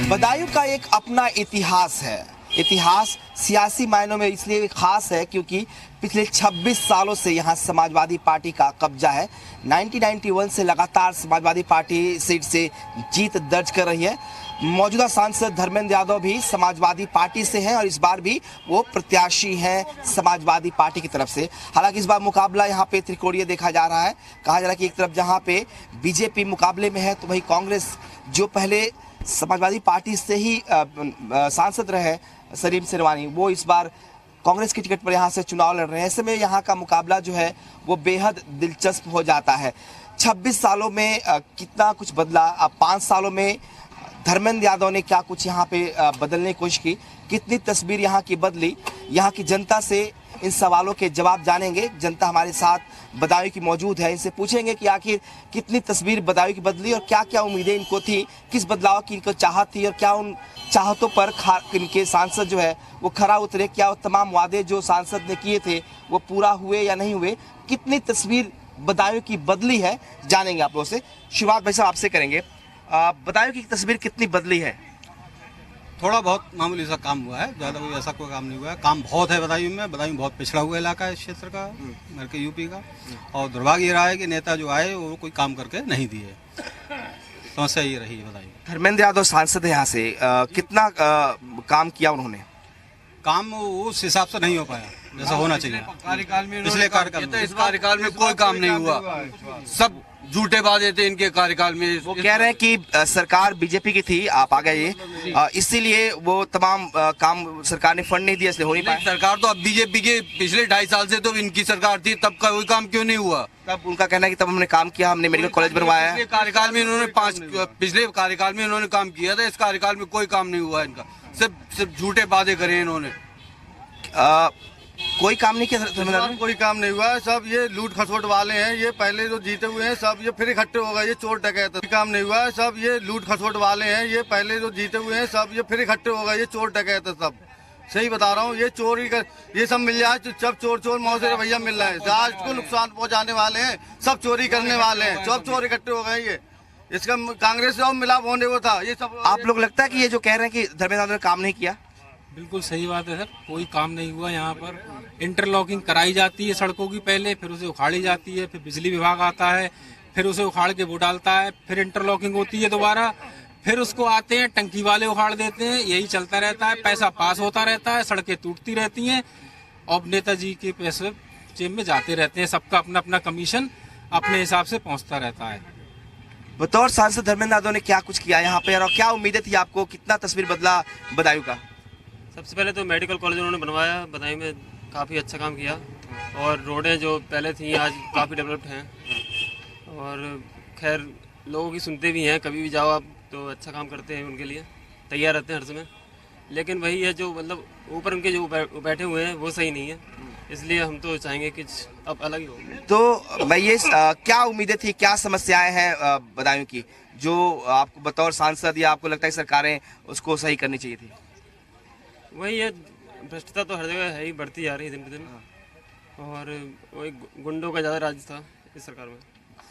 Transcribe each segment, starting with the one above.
बदायूं का एक अपना इतिहास है। इतिहास सियासी मायनों में इसलिए खास है क्योंकि पिछले 26 सालों से यहाँ समाजवादी पार्टी का कब्जा है। 1991 से लगातार समाजवादी पार्टी सीट से जीत दर्ज कर रही है। मौजूदा सांसद धर्मेंद्र यादव भी समाजवादी पार्टी से हैं और इस बार भी वो प्रत्याशी हैं समाजवादी पार्टी की तरफ से। हालांकि इस बार मुकाबला यहाँ पे त्रिकोणीय देखा जा रहा है। कहा जा रहा है कि एक तरफ जहाँ पे बीजेपी मुकाबले में है तो वहीं कांग्रेस, जो पहले समाजवादी पार्टी से ही सांसद रहे सलीम सिरवानी, वो इस बार कांग्रेस की टिकट पर यहाँ से चुनाव लड़ रहे हैं। ऐसे में यहाँ का मुकाबला जो है वो बेहद दिलचस्प हो जाता है। 26 सालों में कितना कुछ बदला, अब 5 सालों में धर्मेंद्र यादव ने क्या कुछ यहाँ पे बदलने की कोशिश की, कितनी तस्वीर यहाँ की बदली, यहाँ की जनता से इन सवालों के जवाब जानेंगे। जनता हमारे साथ बदायूं की मौजूद है, इनसे पूछेंगे कि आखिर कितनी तस्वीर बदायूं की बदली और क्या क्या उम्मीदें इनको थी, किस बदलाव की इनको चाहत थी और क्या उन चाहतों पर इनके सांसद जो है वो खरा उतरे, क्या वो तमाम वादे जो सांसद ने किए थे वो पूरा हुए या नहीं हुए, कितनी तस्वीर बदायूं की बदली है, जानेंगे आप लोगों से। शुरुआत भाई साहब आपसे करेंगे, बदायूं की तस्वीर कितनी बदली है? थोड़ा बहुत मामूली सा काम हुआ है, ज़्यादा कोई ऐसा कोई काम नहीं हुआ है। काम बहुत है बदायूं में। बदायूं बहुत पिछड़ा हुआ इलाका है इस क्षेत्र का, मेरे के यूपी का। और दुर्भाग्य ये रहा है कि नेता जो आए वो कोई काम करके नहीं दिए। समस्या ये रही है बदायूं। धर्मेंद्र यादव सांसद है यहाँ से, कितना काम किया उन्होंने? काम उस हिसाब से नहीं हो पाया जैसा होना चाहिए। कार्यकाल में पिछले कार्यकाल में इस कार्यकाल में कोई काम नहीं हुआ, सब झूठे वादे थे इनके कार्यकाल में। वो कह रहे हैं कि सरकार बीजेपी की थी, आप आ गए, इसीलिए वो तमाम काम सरकार ने फंड नहीं दिया, इसलिए हो नहीं पाया। सरकार तो अब बीजेपी के पिछले 2.5 साल से तो इनकी सरकार थी, तब का कोई काम क्यों नहीं हुआ? तब उनका कहना है कि तब हमने काम किया, हमने मेडिकल कॉलेज बनवाया है। पिछले कार्यकाल में इन्होंने पिछले कार्यकाल में इन्होंने काम किया था, इस कार्यकाल में कोई काम नहीं हुआ इनका, सिर्फ झूठे वादे करे इन्होंने। कोई काम नहीं किया, कोई काम नहीं हुआ है, सब ये लूट खसोट वाले हैं। ये पहले जो जीते हुए हैं सब ये फिर इकट्ठे हो गए, ये चोर डकैत। कोई काम नहीं हुआ है, सब ये लूट खसोट वाले हैं। ये पहले जो जीते हुए हैं सब ये फिर इकट्ठे हो गए, ये चोर डकैत है सब। सही बता रहा हूँ, ये चोरी कर ये सब मिल जाए, सब चोर मौत से भैया मिल रहे हैं, राज को नुकसान पहुँचाने वाले हैं, सब चोरी करने वाले हैं, सब चोर इकट्ठे हो गए। ये इसका कांग्रेस से मिलाप होने को था ये सब। आप लोग लगता है कि ये जो कह रहे हैं कि धर्मेंद्र यादव ने काम नहीं किया? बिल्कुल सही बात है सर, कोई काम नहीं हुआ। यहाँ पर इंटरलॉकिंग कराई जाती है सड़कों की पहले, फिर उसे उखाड़ी जाती है, फिर बिजली विभाग आता है, फिर उसे उखाड़ के वो डालता है, फिर इंटरलॉकिंग होती है दोबारा, फिर उसको आते हैं टंकी वाले उखाड़ देते हैं। यही चलता रहता है, पैसा पास होता रहता है, सड़कें टूटती रहती हैं और नेताजी के पैसे जेब में जाते रहते हैं। सबका अपना अपना कमीशन अपने हिसाब से पहुँचता रहता है। बतौर सांसद धर्मेंद्र यादव ने क्या कुछ किया यहाँ पे और क्या उम्मीदें थी आपको, कितना तस्वीर बदला बदायूं का? सबसे पहले तो मेडिकल कॉलेज उन्होंने बनवाया, बदायूं में काफ़ी अच्छा काम किया और रोडें जो पहले थी आज काफ़ी डेवलप्ड हैं और खैर लोगों की सुनते भी हैं, कभी भी जाओ आप तो अच्छा काम करते हैं, उनके लिए तैयार रहते हैं हर समय। लेकिन वही है जो मतलब ऊपर उनके जो बैठे हुए हैं वो सही नहीं है, इसलिए हम तो चाहेंगे कि अब अलग ही हो। तो मैं ये क्या उम्मीदें थी, क्या समस्याएं हैं बदायूं की जो आपको बतौर सांसद या आपको लगता है सरकारें उसको सही करनी चाहिए थी? वही है, भ्रष्टता तो हर जगह है ही, बढ़ती जा रही है दिन पे दिन और वही गुंडों का ज़्यादा राज था इस सरकार में।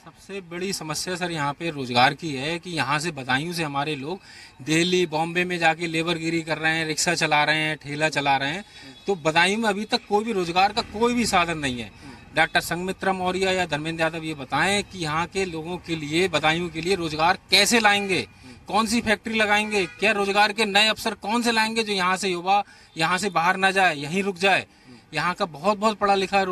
सबसे बड़ी समस्या सर यहाँ पे रोजगार की है कि यहाँ से बदायूं से हमारे लोग दिल्ली बॉम्बे में जाके लेबरगिरी कर रहे हैं, रिक्शा चला रहे हैं, ठेला चला रहे हैं। तो बदायूं में अभी तक कोई भी रोजगार का कोई भी साधन नहीं है। डॉक्टर संघमित्रा मौर्य या धर्मेंद्र यादव ये बताएं कि यहाँ के लोगों के लिए, बदायूं के लिए रोजगार कैसे लाएंगे, कौन सी फैक्ट्री लगाएंगे, क्या रोजगार के नए अवसर कौन से लाएंगे जो यहाँ से युवा यहाँ से बाहर ना जाए, यहीं रुक जाए। यहाँ का बहुत पढ़ा लिखा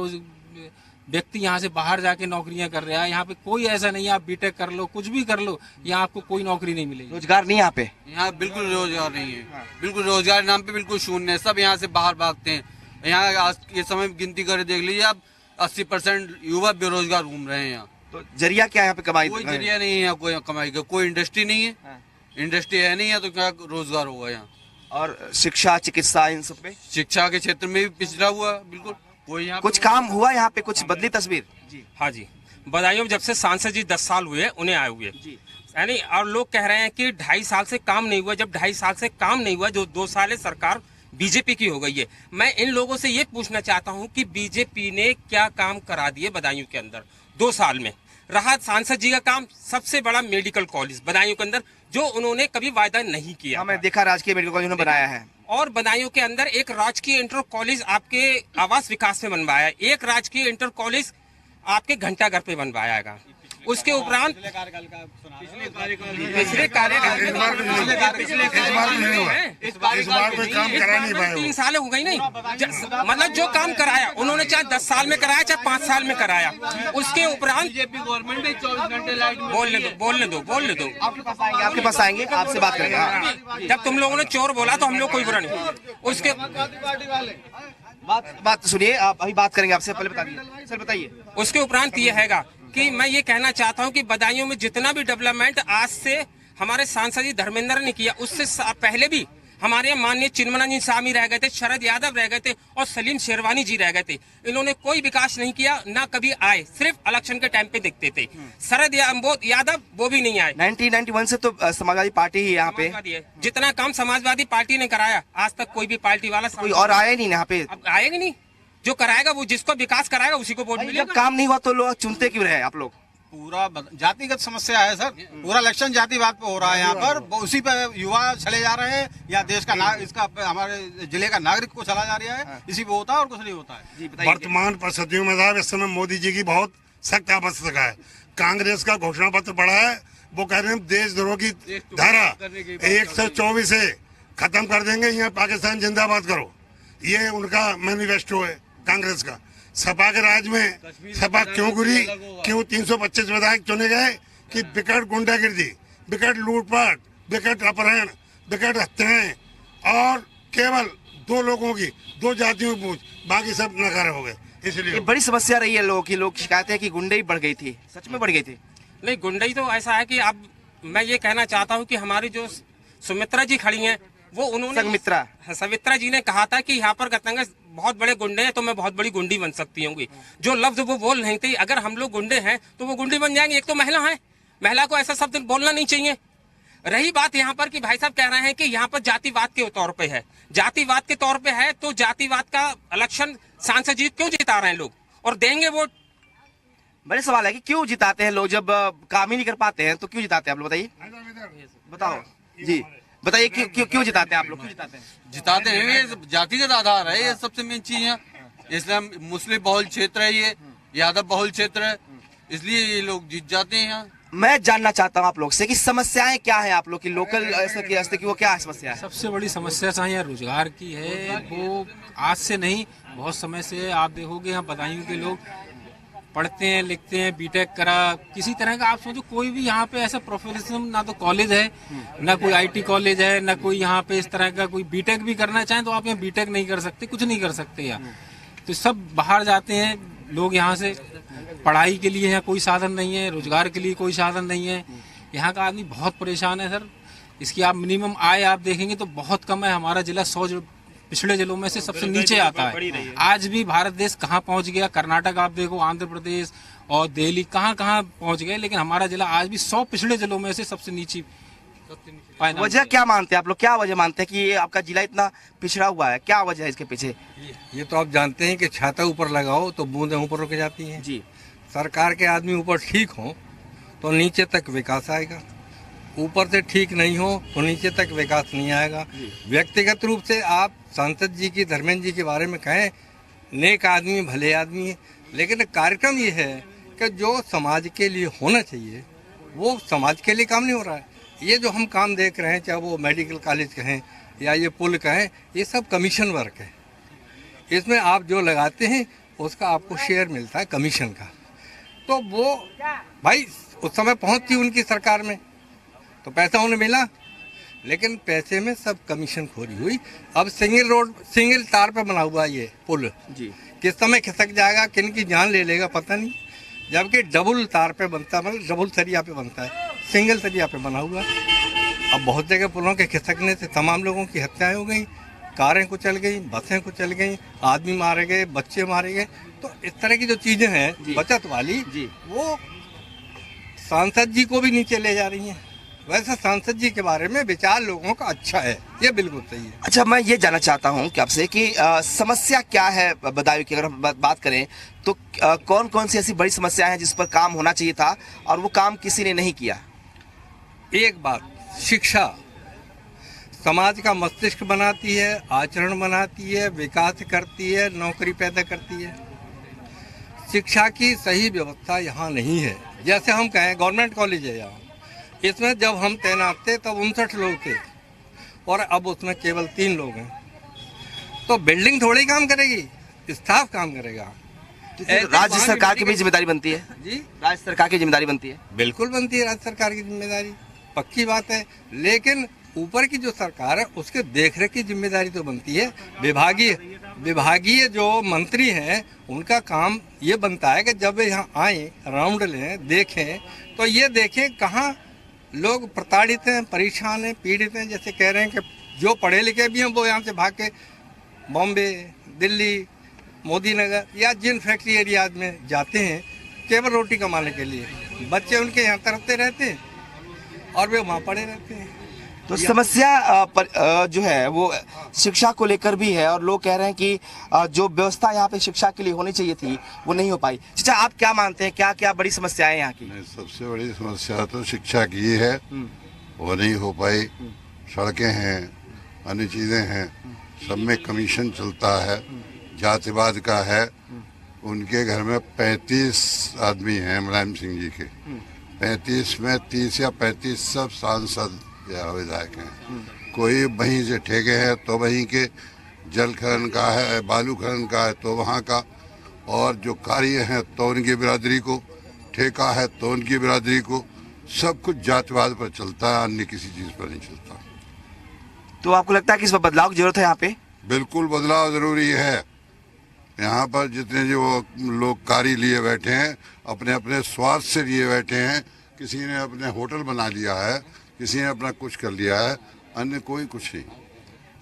व्यक्ति यहाँ से बाहर जाके नौकरियां कर रहा है। यहाँ पे कोई ऐसा नहीं है आप बीटेक कर लो, कुछ भी कर लो, यहाँ आपको कोई नौकरी नहीं मिलेगी। रोजगार नहीं यहाँ पे, यहाँ बिल्कुल रोजगार नहीं है, बिल्कुल रोजगार नाम पे बिल्कुल शून्य है। सब यहाँ से बाहर भागते हैं। यहाँ आज ये समय गिनती कर देख लीजिए आप, 80% युवा बेरोजगार घूम रहे हैं यहाँ। तो जरिया क्या है यहाँ पे कमाई? कोई जरिया नहीं है कोई कमाई का, कोई इंडस्ट्री नहीं है, इंडस्ट्री है नहीं है तो क्या रोजगार होगा यहाँ? और शिक्षा, चिकित्सा, इन सब पे, शिक्षा के क्षेत्र में भी पिछड़ा हुआ बिल्कुल। कोई यहाँ कुछ काम हुआ यहाँ पे, कुछ बदली तस्वीर? जी हाँ जी, बदायूं में जब से सांसद जी 10 साल हुए उन्हें आए हुए यानी, और लोग कह रहे हैं कि 2.5 साल से काम नहीं हुआ। जब 2.5 साल से काम नहीं हुआ, जो 2 साल सरकार बीजेपी की हो गई है, मैं इन लोगों से ये पूछना चाहता हूँ कि बीजेपी ने क्या काम करा दिए बदायूं के अंदर 2 साल में? रहा सांसद जी का काम, सबसे बड़ा मेडिकल कॉलेज बदायूं के अंदर जो उन्होंने कभी वायदा नहीं किया। हमने देखा राजकीय मेडिकल कॉलेज उन्होंने बनाया है, और बदायूं के अंदर एक राजकीय इंटर कॉलेज आपके आवास विकास में बनवाया है, एक राजकीय इंटर कॉलेज आपके घंटाघर पे बनवाया। उसके उपरांत पिछले कार्यकाल में काम करा नहीं पाए, 3 साल हो गई नहीं, मतलब जो काम कराया उन्होंने चाहे 10 साल में कराया चाहे 5 साल में कराया। उसके उपरांत गवर्नमेंट ने 24 घंटे लाइट बोलने दो आपके पास आएंगे, आपसे बात करेंगे। हाँ। जब तुम लोगों ने चोर बोला तो हम लोग कोई बुरा नहीं। उसके बात सुनिए, आप अभी बात करेंगे आपसे, पहले बताइए सर, बताइए। उसके उपरांत ये हैगा कि मैं ये कहना चाहता हूँ कि बदायूं में जितना भी डेवलपमेंट आज से हमारे सांसद जी धर्मेंद्र ने किया, उससे पहले भी हमारे माननीय चिन्मयानंद जी स्वामी रह गए थे, शरद यादव रह गए थे और सलीम शेरवानी जी रह गए थे। इन्होंने कोई विकास नहीं किया, ना कभी आए, सिर्फ इलेक्शन के टाइम पे दिखते थे। शरद यादव वो भी नहीं आए। 1991 से तो समाजवादी पार्टी ही यहाँ पे, जितना काम समाजवादी पार्टी ने कराया आज तक कोई भी पार्टी वाला कोई और आया नहीं यहाँ पे। अब आएगा नहीं, जो कराएगा वो, जिसको विकास कराएगा उसी को वोट मिलेगा। जब काम नहीं हुआ तो लोग चुनते क्यों रहे आप लोग? पूरा जातिगत समस्या है सर, पूरा इलेक्शन जातिवाद पे हो रहा है यहाँ पर, उसी पे युवा चले जा रहे हैं या देश का इसका हमारे जिले का नागरिक को चला जा रहा है, इसी पे होता है और कुछ नहीं होता है। वर्तमान परिस्थितियों में साहब इस समय मोदी जी की बहुत सख्त आवश्यकता है। कांग्रेस का घोषणा पत्र पड़ा है, वो कह रहे हैं देशद्रोह की धारा 124 से खत्म कर देंगे, यहाँ पाकिस्तान जिंदाबाद करो, ये उनका मैनिफेस्टो है कांग्रेस का। सपा के राज में सपा क्यों गिरी, क्यों 325 विधायक चुने गए कि विकट गुंडागिर्दी, विकट लूटपाट, विकट अपहरण, विकट हत्याएं और केवल 2 लोगों की, 2 जातियों की पूछ, बाकी सब नकारा हो गए। इसलिए ये बड़ी समस्या रही है लोगों की, लोग शिकायत है कि गुंडई बढ़ गई थी, सच में बढ़ गई थी? नहीं, गुंडई तो ऐसा है कि अब मैं ये कहना चाहता हूँ कि हमारी जो सुमित्रा जी खड़ी हैं, वो उन्होंने सवित्रा जी ने कहा था कि यहाँ पर कहते बहुत बड़े गुंडे हैं तो मैं बहुत बड़ी गुंडी बन सकती हूँ। जो लफ्ज वो बोल रही थी, अगर हम लोग गुंडे हैं तो वो गुंडी बन जाएंगे। एक तो महिला है, महिला को ऐसा शब्द बोलना नहीं चाहिए। रही बात यहाँ पर कि भाई साहब कह रहे हैं कि यहाँ पर जातिवाद के तौर पे है, जातिवाद के तौर पे है तो जातिवाद का इलेक्शन सांसद जी क्यों जिता रहे हैं लोग और देंगे वोट? बड़े सवाल है कि क्यों जिताते हैं लोग, जब काम ही नहीं कर पाते हैं तो क्यों जिताते हैं आप लोग? बताइए, बताओ जी, बताइए क्यों जिताते हैं आप लोग, क्यों जिताते हैं? जिताते हैं ये जातिगत आधार है, ये सबसे मेन चीज है। इसलिए मुस्लिम बहुल क्षेत्र है, ये यादव बहुल क्षेत्र है, इसलिए ये लोग जीत जाते हैं यहाँ। मैं जानना चाहता हूँ आप लोग से कि समस्याएं क्या है आप लोग की, लोकल ऐसा की वो क्या समस्या है? सबसे बड़ी समस्या यहाँ रोजगार की है। वो आज से नहीं, बहुत समय से आप देखोगे यहाँ बदायूं के लोग पढ़ते हैं, लिखते हैं, बीटेक करा, किसी तरह का आप सोचो कोई भी यहाँ पे ऐसा प्रोफेशनल ना तो कॉलेज है, ना कोई आईटी कॉलेज है, ना कोई यहाँ पे इस तरह का कोई बीटेक भी करना चाहें तो आप यहाँ बीटेक नहीं कर सकते, कुछ नहीं कर सकते यहाँ। तो सब बाहर जाते हैं लोग यहाँ से, पढ़ाई के लिए यहाँ कोई साधन नहीं है, रोजगार के लिए कोई साधन नहीं है। यहाँ का आदमी बहुत परेशान है सर। इसकी आप मिनिमम आय आप देखेंगे तो बहुत कम है। हमारा जिला 100 पिछड़े जिलों में से सबसे नीचे आता है। आज भी भारत देश कहाँ पहुँच गया, कर्नाटक आप देखो, आंध्र प्रदेश और दिल्ली कहाँ पहुँच गए, लेकिन हमारा जिला आज भी 100 पिछड़े जिलों में से सबसे नीचे। वजह क्या मानते हैं आप लोग, क्या वजह मानते हैं कि ये आपका जिला इतना पिछड़ा हुआ है, क्या वजह है इसके पीछे? ये तो आप जानते हैं कि छाता ऊपर लगाओ तो बूंदें ऊपर रुक जाती हैं जी। सरकार के आदमी ऊपर ठीक हो तो नीचे तक विकास आएगा, ऊपर से ठीक नहीं हो तो नीचे तक विकास नहीं आएगा। व्यक्तिगत रूप से आप सांसद जी की, धर्मेंद्र जी के बारे में कहें, नेक आदमी, भले आदमी है, लेकिन कार्यक्रम ये है कि जो समाज के लिए होना चाहिए वो समाज के लिए काम नहीं हो रहा है। ये जो हम काम देख रहे हैं, चाहे वो मेडिकल कॉलेज कहें या ये पुल कहें, ये सब कमीशन वर्क है। इसमें आप जो लगाते हैं उसका आपको शेयर मिलता है कमीशन का। तो वो भाई उस समय पहुंच थी उनकी सरकार में तो पैसा उन्हें मिला, लेकिन पैसे में सब कमीशन खोरी हुई। अब सिंगल तार पे बना हुआ ये पुल जी, किस समय खिसक जाएगा, किन की जान ले लेगा पता नहीं। जबकि डबल तार पे बनता है, मतलब डबल सरिया पे बनता है, सिंगल सरिया पे बना हुआ। अब बहुत जगह पुलों के खिसकने से तमाम लोगों की हत्याएं हो गई, कारें कुचल गई, बसें कुचल गई, आदमी मारे गए, बच्चे मारे गए। तो इस तरह की जो चीजें हैं बचत वाली जी, वो सांसद जी को भी नीचे ले जा रही हैं। वैसे सांसद जी के बारे में विचार लोगों का अच्छा है, ये बिल्कुल सही है। अच्छा, मैं ये जानना चाहता हूँ कि आपसे कि समस्या क्या है बदायूं की, अगर हम बात करें तो कौन कौन सी ऐसी बड़ी समस्या है जिस पर काम होना चाहिए था और वो काम किसी ने नहीं किया? एक बात शिक्षा समाज का मस्तिष्क बनाती है, आचरण बनाती है, विकास करती है, नौकरी पैदा करती है। शिक्षा की सही व्यवस्था यहाँ नहीं है। जैसे हम कहें गवर्नमेंट कॉलेज है यहाँ, इसमें जब हम तैनात थे तब 59 लोग थे और अब उसमें केवल 3 लोग हैं। तो बिल्डिंग थोड़ी काम करेगी, स्टाफ काम करेगा। राज्य सरकार की भी जिम्मेदारी बनती है जी, राज्य सरकार की जिम्मेदारी बनती है। बिल्कुल बनती है राज्य सरकार की जिम्मेदारी, पक्की बात है। लेकिन ऊपर की जो सरकार है उसके देखरेख की जिम्मेदारी तो बनती है। विभागीय जो मंत्री हैं उनका काम ये बनता है कि जब यहाँ आए, राउंड लें, देखें, तो ये देखें कहाँ लोग प्रताड़ित हैं, परेशान हैं, पीड़ित हैं। जैसे कह रहे हैं कि जो पढ़े लिखे भी हैं वो यहाँ से भाग के बॉम्बे, दिल्ली, मोदी नगर या जिन फैक्ट्री एरियाज में जाते हैं केवल रोटी कमाने के लिए, बच्चे उनके यहाँ तरफते रहते हैं और वे वहाँ पड़े रहते हैं। तो समस्या जो है वो शिक्षा को लेकर भी है और लोग कह रहे हैं कि जो व्यवस्था यहाँ पे शिक्षा के लिए होनी चाहिए थी वो नहीं हो पाई। चाचा, आप क्या मानते हैं, क्या क्या बड़ी समस्या है यहाँ की? सबसे बड़ी समस्या तो शिक्षा की है, वो नहीं हो पाई। सड़कें हैं, अन्य चीज़ें हैं, सब में कमीशन चलता है, जातिवाद का है। उनके घर में 35 आदमी हैं मुलायम सिंह जी के, 35 में 30 या 35 सब सांसद या विधायक हैं। कोई वहीं से ठेके हैं तो वहीं के, जल खनन का है, बालू खनन का है तो वहाँ का, और जो कार्य हैं तो उनकी बिरादरी को, ठेका है तो उनकी बिरादरी को। सब कुछ जातिवाद पर चलता है, अन्य किसी चीज़ पर नहीं चलता। तो आपको लगता है कि इस पर बदलाव की जरूरत है यहाँ पे? बिल्कुल बदलाव जरूरी है। यहाँ पर जितने जो लोग कार्य लिए बैठे हैं, अपने अपने स्वार्थ से लिए बैठे हैं। किसी ने अपने होटल बना लिया है, किसी ने अपना कुछ कर लिया है, अन्य कोई कुछ नहीं।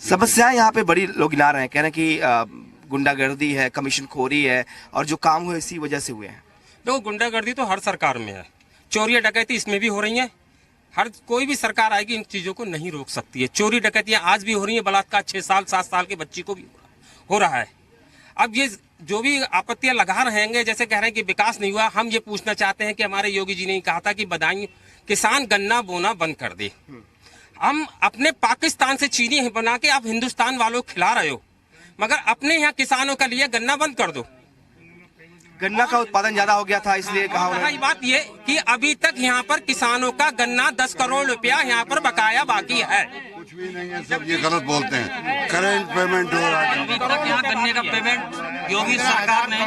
समस्याएं यहाँ पे बड़ी लोग गिना रहे हैं, कह रहे हैं कि गुंडागर्दी है, कमीशन खोरी है और जो काम हुए इसी वजह से हुए हैं। देखो, गुंडागर्दी तो हर सरकार में है, चोरी डकैती इसमें भी हो रही है। हर कोई भी सरकार आएगी इन चीजों को नहीं रोक सकती है। चोरी डकैतियां आज भी हो रही है, बलात्कार 6 साल 7 साल के बच्ची को भी हो रहा है। अब ये जो भी आपत्तियां लगा रहे हैं, जैसे कह रहे हैं कि विकास नहीं हुआ, हम ये पूछना चाहते हैं कि हमारे योगी जी ने कहा था कि बदायूं किसान गन्ना बोना बंद कर दे। हम अपने पाकिस्तान से चीनी बना के आप हिंदुस्तान वालों को खिला रहे हो, मगर अपने यहाँ किसानों का लिए गन्ना बंद कर दो। गन्ना का उत्पादन ज्यादा हो गया था इसलिए कहा उन्होंने। बात ये कि अभी तक यहाँ पर किसानों का गन्ना 10 करोड़ रुपया यहाँ पर बकाया बाकी है। कुछ भी नहीं है, सब ये गलत बोलते हैं। करंट पेमेंट हो रहा है। अभी तक यहाँ गन्ने का पेमेंट योगी सरकार ने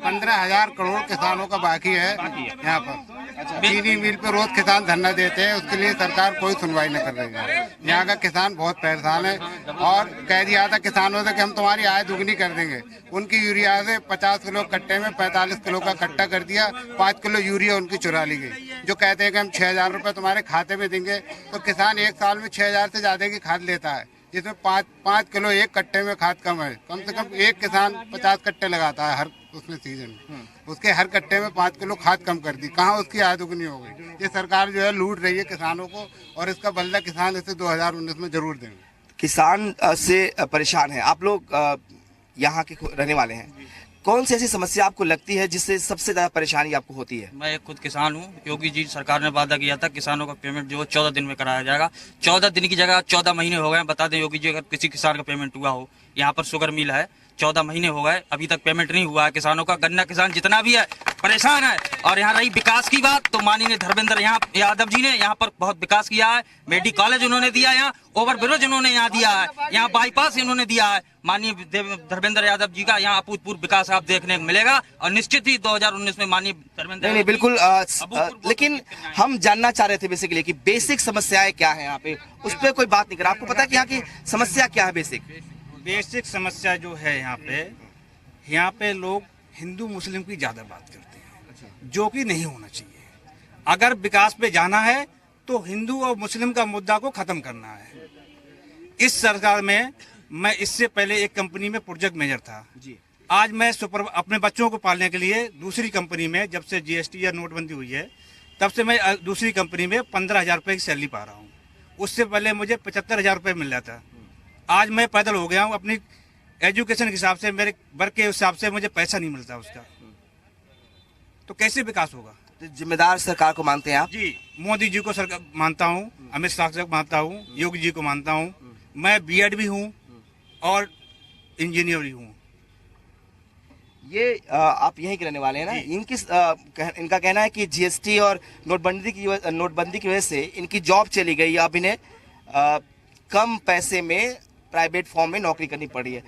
15,000 करोड़ किसानों का बाकी है यहाँ पर। चीनी मिल पे रोज किसान धरना देते हैं, उसके लिए सरकार कोई सुनवाई नहीं कर रही है। यहाँ का किसान बहुत परेशान है और कह दिया था किसानों से कि हम तुम्हारी आय दुगनी कर देंगे। उनकी यूरिया से 50 किलो कट्टे में 45 किलो का कट्टा कर दिया, 5 किलो यूरिया उनकी चुरा ली गई। जो कहते हैं कि हम 6,000 रुपये तुम्हारे खाते में देंगे, तो किसान एक साल में 6,000 से ज्यादा की खाद लेता है, जिसमें 5 किलो एक कट्टे में खाद कम है। कम से कम एक किसान 50 कट्टे लगाता है हर उसमें सीजन में, उसके हर कट्टे में 5 किलो खाद कम कर दी। कहाँ उसकी आय दुगनी हो गई? ये सरकार जो है लूट रही है किसानों को, और इसका बदला किसान इसे 2019 में जरूर देंगे। किसान से परेशान है, आप लोग यहाँ के रहने वाले हैं, कौन सी ऐसी समस्या आपको लगती है जिससे सबसे ज्यादा परेशानी आपको होती है? मैं खुद किसान हूँ। योगी जी सरकार ने वादा किया था किसानों का पेमेंट जो 14 दिन में कराया जाएगा। 14 दिन की जगह 14 महीने हो गए। बता दें योगी जी, अगर किसी किसान का पेमेंट हुआ हो, यहाँ पर शुगर मिल है, 14 महीने हो गए, अभी तक पेमेंट नहीं हुआ है किसानों का। गन्ना किसान जितना भी है परेशान है। और यहाँ रही विकास की बात, तो माननीय धर्मेंद्र यादव जी ने यहाँ पर बहुत विकास किया है। मेडिकल कॉलेज उन्होंने दिया, यहाँ ओवर ब्रिज उन्होंने यहाँ दिया है, यहाँ बाईपास उन्होंने दिया है। माननीय धर्मेंद्र यादव जी का यहाँ अभूतपूर्व विकास आप देखने को मिलेगा, और निश्चित ही 2019 में माननीय धर्मेंद्र नहीं बिल्कुल। लेकिन हम जानना चाह रहे थे बेसिकली कि बेसिक समस्याएं क्या है यहाँ पे, उस पर कोई बात नहीं कर। आपको पता है कि यहाँ की समस्या क्या है? बेसिक समस्या जो है यहाँ पे लोग हिंदू मुस्लिम की ज्यादा बात करते हैं, जो कि नहीं होना चाहिए। अगर विकास पे जाना है तो हिंदू और मुस्लिम का मुद्दा को खत्म करना है। इस सरकार में मैं इससे पहले एक कंपनी में प्रोजेक्ट मैनेजर था जी। आज मैं अपने बच्चों को पालने के लिए दूसरी कंपनी में, जब से जीएसटी या नोटबंदी हुई है तब से मैं दूसरी कंपनी में 15,000 रुपये की सैलरी पा रहा हूँ। उससे पहले मुझे 75,000 रुपये मिल रहा था। आज मैं पैदल हो गया हूँ। अपनी एजुकेशन के हिसाब से, मेरे वर्क के हिसाब से मुझे पैसा नहीं मिलता उसका, तो कैसे विकास होगा? जिम्मेदार सरकार को मानते हैं आप? जी, मोदी जी को सरकार मानता हूँ, अमित शाह को मानता हूँ, योगी जी को मानता हूँ। मैं बीएड भी हूँ और इंजीनियर भी हूँ। ये आप यहीं के रहने वाले हैं ना? इनका कहना है कि जीएसटी और नोटबंदी की वजह से इनकी जॉब चली गई, अब इन्हें कम पैसे में प्राइवेट फॉर्म में नौकरी करनी पड़ी है।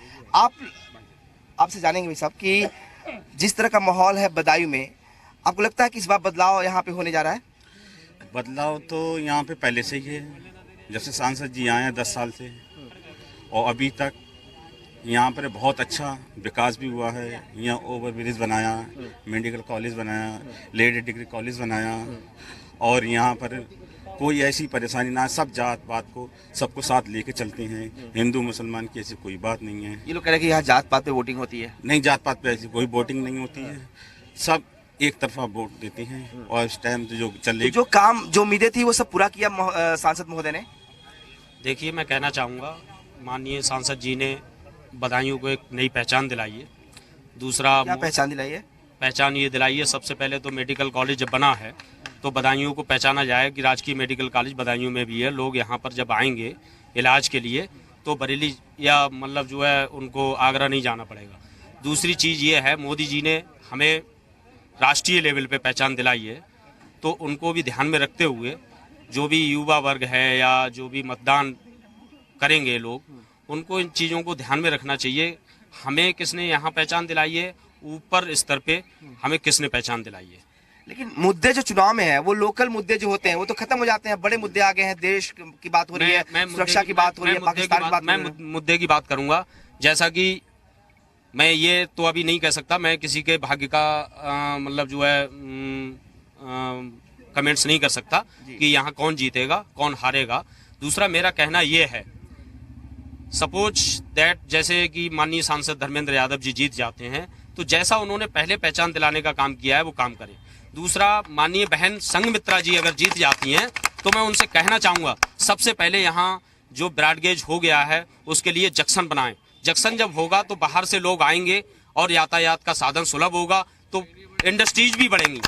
आपसे जानेंगे भाई साहब कि जिस तरह का माहौल है बदायूं में, आपको लगता है कि इस बार बदलाव यहाँ पे होने जा रहा है? बदलाव तो यहाँ पे पहले से ही है, जब से सांसद जी आए हैं 10 साल से, और अभी तक यहाँ पर बहुत अच्छा विकास भी हुआ है। यहाँ ओवर ब्रिज बनाया, मेडिकल कॉलेज बनाया, लेडी डिग्री कॉलेज बनाया, और यहाँ पर कोई ऐसी परेशानी ना, सब जात पात को सबको साथ लेके चलते हैं। हिंदू मुसलमान की ऐसी कोई बात नहीं है। ये लोग कह रहे हैं कि यहाँ जात पात पे वोटिंग होती है। नहीं, जात पात पे ऐसी कोई वोटिंग नहीं होती है, सब एक तरफा वोट देते हैं। और इस टाइम तो जो चल जो काम, जो उम्मीदें थी वो सब पूरा किया सांसद महोदय ने? देखिए, मैं कहना चाहूँगा, माननीय सांसद जी ने बदायूं को एक नई पहचान दिलाई है। दूसरा, क्या पहचान दिलाई है? पहचान ये दिलाई है, सबसे पहले तो मेडिकल कॉलेज जब बना है तो बदायूं को पहचाना जाए कि राजकीय मेडिकल कॉलेज बदायूं में भी है। लोग यहाँ पर जब आएंगे इलाज के लिए तो बरेली या मतलब जो है उनको आगरा नहीं जाना पड़ेगा। दूसरी चीज़ ये है, मोदी जी ने हमें राष्ट्रीय लेवल पे पहचान दिलाई है, तो उनको भी ध्यान में रखते हुए जो भी युवा वर्ग है या जो भी मतदान करेंगे लोग, उनको इन चीज़ों को ध्यान में रखना चाहिए। हमें किसने यहाँ पहचान दिलाई है, ऊपर स्तर पे हमें किसने पहचान दिलाई है। लेकिन मुद्दे जो चुनाव में है वो लोकल मुद्दे जो होते हैं वो तो खत्म हो जाते हैं। बड़े मुद्दे आ गए हैं, देश की बात हो रही है, सुरक्षा की बात हो रही है, पाकिस्तान की बात। मैं मुद्दे की बात करूंगा, जैसा कि मैं ये तो अभी नहीं कह सकता, मैं किसी के भाग्य का मतलब जो है कमेंट्स नहीं कर सकता कि यहाँ कौन जीतेगा कौन हारेगा। दूसरा, मेरा कहना ये है, सपोज दैट जैसे कि माननीय सांसद धर्मेंद्र यादव जी जीत जाते हैं तो जैसा उन्होंने पहले पहचान दिलाने का काम किया है वो काम करें। दूसरा, माननीय बहन संघमित्रा जी अगर जीत जाती हैं तो मैं उनसे कहना चाहूँगा, सबसे पहले यहाँ जो ब्रॉडगेज हो गया है उसके लिए जंक्शन बनाएं। जंक्शन जब होगा तो बाहर से लोग आएंगे और यातायात का साधन सुलभ होगा तो इंडस्ट्रीज भी बढ़ेंगी।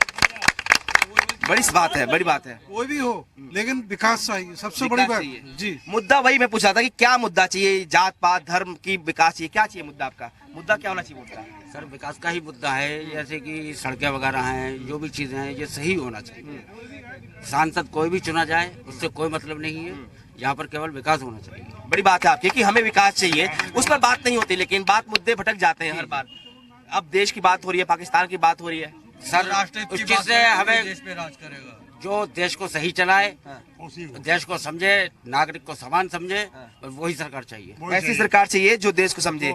बड़ी बात है, बड़ी बात है। कोई भी हो लेकिन विकास चाहिए, सबसे बड़ी बात जी। मुद्दा वही मैं पूछ रहा था कि क्या मुद्दा चाहिए? जात पात धर्म की विकास चाहिए, क्या चाहिए मुद्दा? आपका मुद्दा क्या होना चाहिए? मुद्दा सर विकास का ही मुद्दा है, जैसे कि सड़कें वगैरह हैं, जो भी चीजें हैं ये सही होना चाहिए। सांसद कोई भी चुना जाए उससे कोई मतलब नहीं है, यहाँ पर केवल विकास होना चाहिए। बड़ी बात है आपकी कि हमें विकास चाहिए, उस पर बात नहीं होती, लेकिन मुद्दे भटक जाते हैं हर बार। अब देश की बात हो रही है, पाकिस्तान की बात हो रही है। सर उस चीज से हमें देश पे राज करेगा जो देश को सही चलाए, देश को समझे, नागरिक को समान समझे, और वही सरकार चाहिए। ऐसी सरकार चाहिए जो देश को समझे।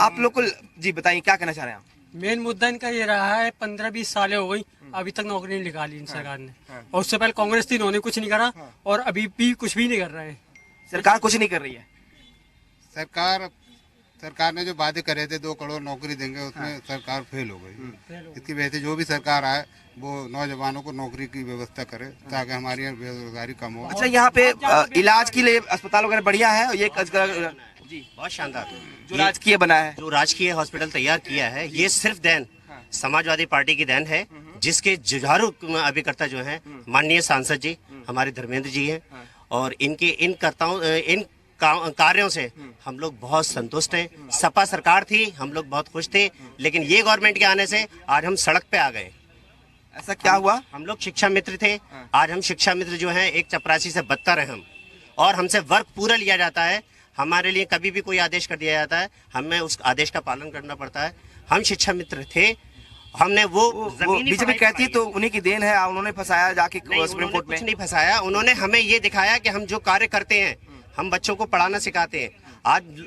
आप लोग को जी बताइए, क्या कहना चाह रहे हैं आप? मेन मुद्दा इनका ये रहा है, 15-20 सालें हो गई अभी तक नौकरी नहीं निकाली इन सरकार ने, और उससे पहले कांग्रेस थी, इन्होंने कुछ नहीं करा और अभी भी कुछ भी नहीं कर रहे हैं। सरकार कुछ नहीं कर रही है। सरकार ने जो वादे करे थे 2 करोड़ नौकरी देंगे, उसमें सरकार फेल हो गई। इसकी वजह से जो भी सरकार आए वो नौजवानों को नौकरी की व्यवस्था करे ताकि हमारी यहाँ बेरोजगारी कम हो। अच्छा, यहाँ पे इलाज के लिए अस्पताल वगैरह बढ़िया है? ये जी बहुत शानदार जो राजकीय बना है, जो राजकीय हॉस्पिटल तैयार किया है, ये सिर्फ देन समाजवादी पार्टी की देन है, जिसके जुझारू अभिकर्ता जो हैं माननीय सांसद जी हमारे धर्मेंद्र जी हैं, और इनके इन कार्यों से हम लोग बहुत संतुष्ट हैं। सपा सरकार थी, हम लोग बहुत खुश थे, लेकिन ये गवर्नमेंट के आने से आज हम सड़क पे आ गए। ऐसा क्या हुआ? हम लोग शिक्षा मित्र थे, आज हम शिक्षा मित्र जो हैं एक चपरासी से बदतर हैं हम, और हमसे वर्क पूरा लिया जाता है। हमारे लिए कभी भी कोई आदेश कर दिया जाता है, हमें उस आदेश का पालन करना पड़ता है। हम शिक्षा मित्र थे, हमने वो बीजेपी कहती तो उन्हीं की देन है, उन्होंने फंसाया जाके सुप्रीम कोर्ट में। कुछ नहीं फंसाया, उन्होंने हमें ये दिखाया कि हम जो कार्य करते हैं, हम बच्चों को पढ़ाना सिखाते हैं।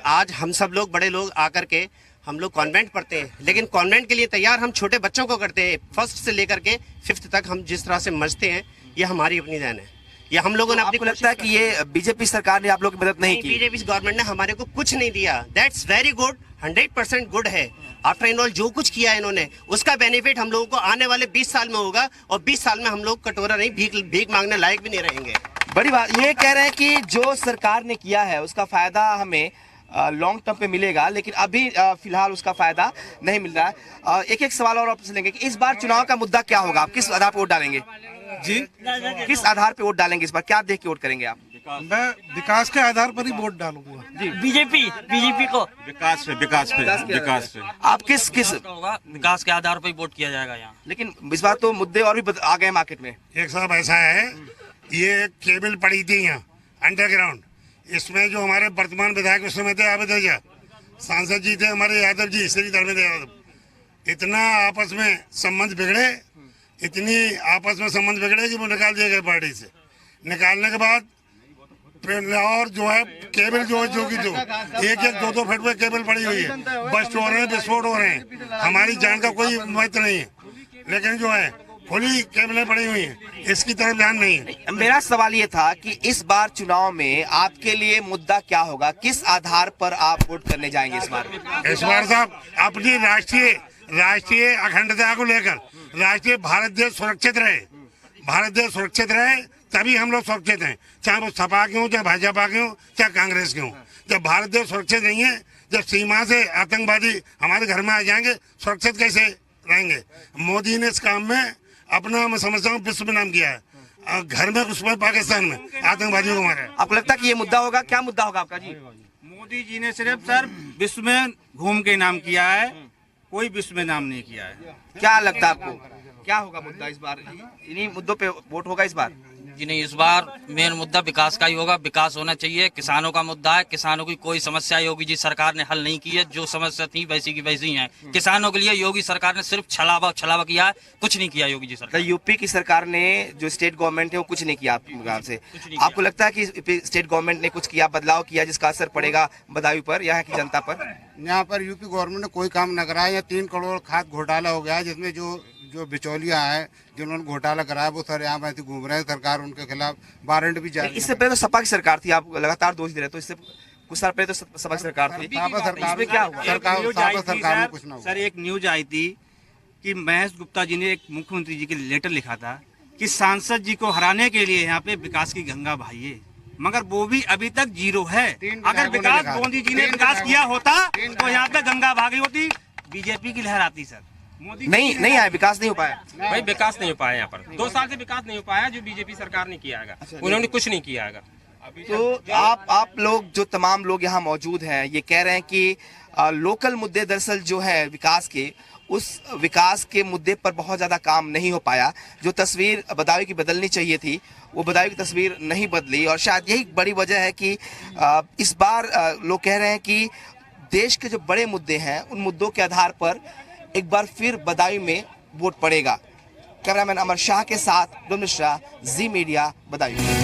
आज हम सब लोग बड़े लोग आकर के हम लोग कॉन्वेंट पढ़ते हैं, लेकिन कॉन्वेंट के लिए तैयार हम छोटे बच्चों को करते हैं। 1st से लेकर के 5th तक हम जिस तरह से मजते हैं, ये हमारी अपनी देन है। ये हम लोगों ने आपको लगता है कि ये बीजेपी सरकार ने आप लोगों की मदद नहीं की? बीजेपी गवर्नमेंट ने हमारे को कुछ नहीं दिया। दैट्स वेरी गुड, 100% गुड है। आफ्टर इन ऑल जो कुछ किया है इन्होंने, उसका बेनिफिट हम लोगों को आने वाले 20 साल में होगा, और 20 साल में हम लोग कटोरा नहीं भीख मांगने लायक भी नहीं रहेंगे। बड़ी बात ये कह रहे हैं कि जो सरकार ने किया है उसका फायदा हमें लॉन्ग टर्म पे मिलेगा, लेकिन अभी फिलहाल उसका फायदा नहीं मिल रहा है। एक एक सवाल और आपसे लेंगे कि इस बार चुनाव का मुद्दा क्या होगा, आप किस आधार पर वोट डालेंगे? जी, किस आधार पे वोट डालेंगे इस बार, क्या देख के वोट करेंगे आप? मैं विकास के आधार पर ही वोट डालूंगा। जी, बीजेपी को विकास पे आप किस होगा, विकास के आधार पर ही वोट किया जाएगा यहाँ। लेकिन इस बार तो मुद्दे और भी आ गए मार्केट में। एक साहब ऐसा है, ये केबल पड़ी थी यहाँ अंडरग्राउंड, इसमें जो हमारे वर्तमान विधायक उस समय थे आबिद रजा, सांसद जी थे हमारे यादव जी, श्री धर्मेंद्र यादव, इतना आपस में संबंध बिगड़े, इतनी आपस में संबंध बिगड़े कि वो निकाल दिए गए पार्टी से। निकालने के बाद और जो है केबल जो एक एक दो फीट पे केबल पड़ी हुई है, बस्ट हो रहे हैं, विस्फोट हो रहे हैं, हमारी जान का कोई महत्व नहीं है, लेकिन जो है खुली केबलें पड़ी हुई हैं, इसकी तरफ ध्यान नहीं है। मेरा सवाल ये था कि इस बार चुनाव में आपके लिए मुद्दा क्या होगा, किस आधार पर आप वोट करने जाएंगे इस बार? इस बार साहब अपनी राष्ट्रीय अखंडता को लेकर, राष्ट्रीय भारत देश सुरक्षित रहे, भारत देश सुरक्षित रहे तभी हम लोग सुरक्षित हैं, चाहे वो सपा के हों, चाहे भाजपा के हों, चाहे कांग्रेस के हों। जब भारत देश सुरक्षित नहीं है, जब सीमा से आतंकवादी हमारे घर में आ जाएंगे, सुरक्षित कैसे रहेंगे? मोदी ने इस काम में अपना, मैं समझता हूँ, विश्व में नाम किया है, घर में घुस पाए पाकिस्तान में आतंकवादियों को मारा। आपको लगता है कि ये मुद्दा होगा? क्या मुद्दा होगा आपका जी? मोदी जी ने सिर्फ सर विश्व में घूम के नाम किया है, कोई विश्व में नाम नहीं किया है। क्या लगता है आपको क्या होगा मुद्दा इस बार? इन्हीं मुद्दों पे वोट होगा इस बार? जी नहीं, इस बार मेन मुद्दा विकास का ही होगा। विकास होना चाहिए, किसानों का मुद्दा है, किसानों की कोई समस्या योगी जी सरकार ने हल नहीं की है, जो समस्या थी वैसी की वैसी है। किसानों के लिए योगी सरकार ने सिर्फ छलावा किया है, कुछ नहीं किया योगी जी सरकार। यूपी की सरकार ने, जो स्टेट गवर्नमेंट है, वो कुछ नहीं किया आपके से? आपको लगता है कि स्टेट गवर्नमेंट ने कुछ किया, बदलाव किया, जिसका असर पड़ेगा बदायूं पर, यहाँ की जनता पर? यहाँ पर यूपी गवर्नमेंट ने कोई काम न कराया। यहाँ 3 करोड़ खाद घोटाला हो गया है, जिसमें जो बिचौलिया है, जिन्होंने घोटाला कराया, वो सर यहाँ ऐसे घूम रहे हैं। सरकार उनके खिलाफ वारंट भी जारी। इससे पहले तो सपा की सरकार थी, आप लगातार दोष दे रहे, तो इससे कुछ साल पहले तो सपा की सरकार थी। सरकार क्या हुआ? सरकार में कुछ ना हुआ। सर एक न्यूज आई थी कि महेश गुप्ता जी ने एक मुख्यमंत्री जी के लेटर लिखा था कि सांसद जी को हराने के लिए यहाँ पे विकास की गंगा बहाइए, मगर वो भी अभी तक 0 है। अगर विकास मोदी जी ने विकास किया होता तो यहाँ पे गंगा भागी होती, बीजेपी की लहर आती। सर नहीं आया, विकास नहीं हो पाया भाई, विकास नहीं हो पाया यहाँ पर। 2 साल से विकास नहीं हो पाया जो बीजेपी सरकार ने किया है। उन्होंने कुछ नहीं किया है। तो आप लोग, जो तमाम लोग यहाँ मौजूद हैं, ये कह रहे हैं कि लोकल मुद्दे दरअसल जो है विकास के, उस विकास के मुद्दे पर बहुत ज़्यादा काम नहीं हो पाया। जो तस्वीर बदायूं की बदलनी चाहिए थी, वो बदायूं की तस्वीर नहीं बदली, और शायद यही बड़ी वजह है कि इस बार लोग कह रहे हैं कि देश के जो बड़े मुद्दे हैं, उन मुद्दों के आधार पर एक बार फिर बदायूं में वोट पड़ेगा। कैमरामैन अमर शाह के साथ डोम मिश्रा, जी मीडिया, बदायूं।